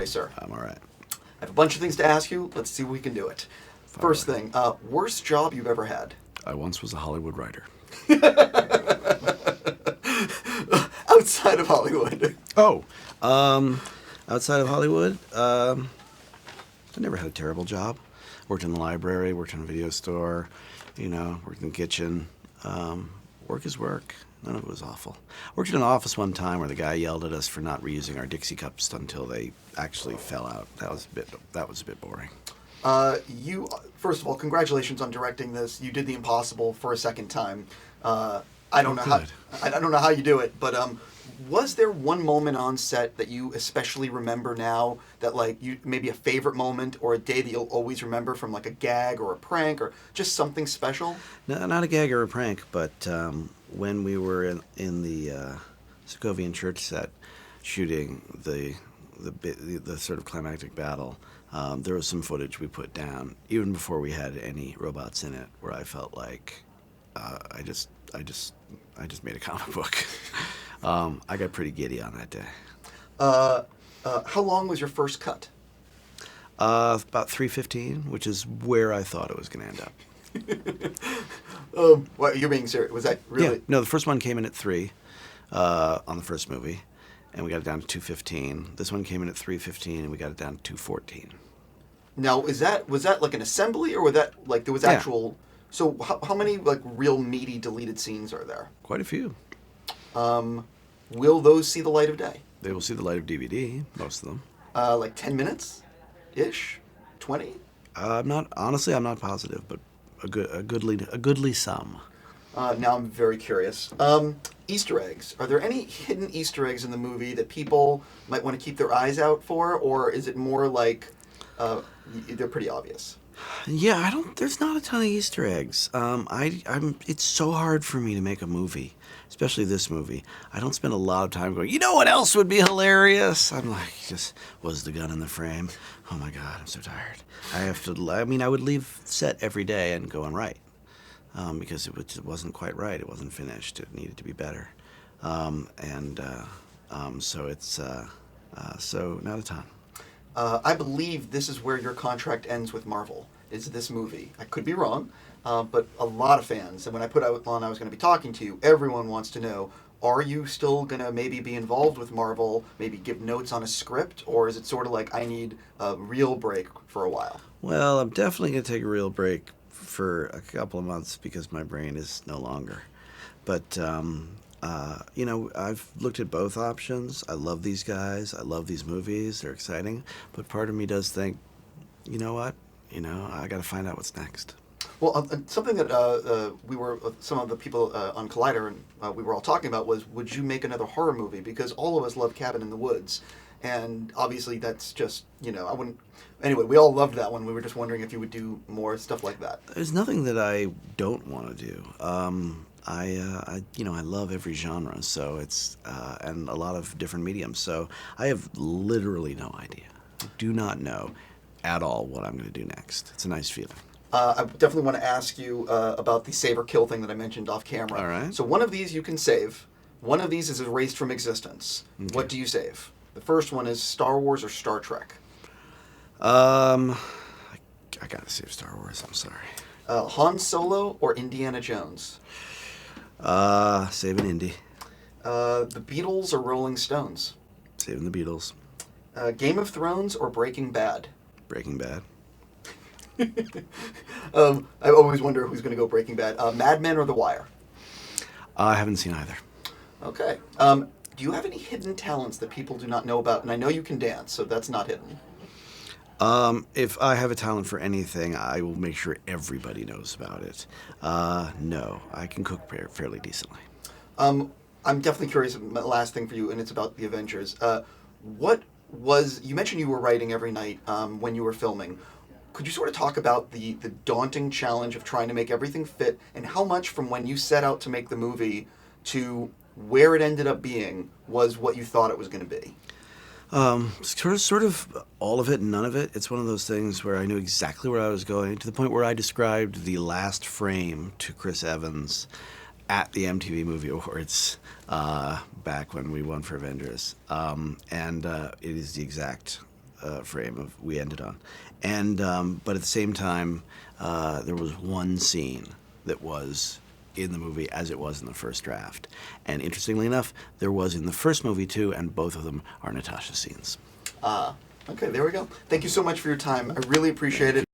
today, sir? I'm all right. I have a bunch of things to ask you. Let's see if we can do it. First thing, worst job you've ever had? I once was a Hollywood writer. Outside of Hollywood. Outside of Hollywood, I never had a terrible job. Worked in the library, worked in a video store, worked in the kitchen. Work is work. None of it was awful. Worked in an office one time where the guy yelled at us for not reusing our Dixie cups until they actually fell out. That was a bit boring. You, first of all, congratulations on directing this. You did the impossible for a second time. I don't know how you do it, but was there one moment on set that you especially remember now that maybe a favorite moment or a day that you'll always remember from like a gag or a prank or just something special? No, not a gag or a prank, but when we were in the Sokovian church set shooting the sort of climactic battle, there was some footage we put down even before we had any robots in it, where I felt like I just made a comic book. I got pretty giddy on that day. How long was your first cut? About 3:15, which is where I thought it was going to end up. What, you're being serious? Was that really? Yeah. No, the first one came in at 3 on the first movie, and we got it down to 2:15. This one came in at 3:15, and we got it down to 2:14. Now, was that like an assembly, or was that like there was actual? So how many like real meaty deleted scenes are there? Quite a few. Will those see the light of day? They will see the light of DVD, most of them. Like 10 minutes-ish? 20? I'm not positive, but a goodly sum. Now I'm very curious. Easter eggs. Are there any hidden Easter eggs in the movie that people might want to keep their eyes out for, or is it more like they're pretty obvious? Yeah, there's not a ton of Easter eggs. It's so hard for me to make a movie, especially this movie. I don't spend a lot of time going, you know what else would be hilarious? I'm like, was the gun in the frame? Oh my God, I'm so tired. I would leave set every day and go and write, because it wasn't quite right. It wasn't finished. It needed to be better. So not a ton. I believe this is where your contract ends with Marvel, is this movie. I could be wrong, but a lot of fans, and when I put out on I was going to be talking to you, everyone wants to know, are you still going to maybe be involved with Marvel, maybe give notes on a script, or is it sort of like I need a real break for a while? Well, I'm definitely going to take a real break for a couple of months because my brain is no longer. But I've looked at both options. I love these guys. I love these movies. They're exciting. But part of me does think, you know what? I got to find out what's next. Well, something that some of the people on Collider and we were all talking about was, would you make another horror movie? Because all of us love Cabin in the Woods. And obviously that's just, I wouldn't... Anyway, we all loved that one. We were just wondering if you would do more stuff like that. There's nothing that I don't want to do. I love every genre, so it's and a lot of different mediums. So I have literally no idea. I do not know at all what I'm going to do next. It's a nice feeling. I definitely want to ask you about the save or kill thing that I mentioned off camera. All right. So one of these you can save. One of these is erased from existence. Okay. What do you save? The first one is Star Wars or Star Trek. I gotta save Star Wars. I'm sorry. Han Solo or Indiana Jones. Saving Indy. The Beatles or Rolling Stones. Saving the Beatles. Game of Thrones or Breaking Bad. Breaking Bad. I always wonder who's going to go Breaking Bad. Mad Men or The Wire. I haven't seen either. Okay. Do you have any hidden talents that people do not know about? And I know you can dance, so that's not hidden. If I have a talent for anything, I will make sure everybody knows about it. No, I can cook fairly decently. I'm definitely curious. My last thing for you, and it's about the Avengers. You mentioned you were writing every night when you were filming. Could you sort of talk about the daunting challenge of trying to make everything fit, and how much from when you set out to make the movie to where it ended up being was what you thought it was going to be? Sort of all of it and none of it. It's one of those things where I knew exactly where I was going, to the point where I described the last frame to Chris Evans at the MTV Movie Awards back when we won for Avengers. It is the exact frame we ended on, and but at the same time, there was one scene that was in the movie as it was in the first draft, and interestingly enough, there was in the first movie too, and both of them are Natasha scenes. Okay, there we go. Thank you so much for your time. I really appreciate it.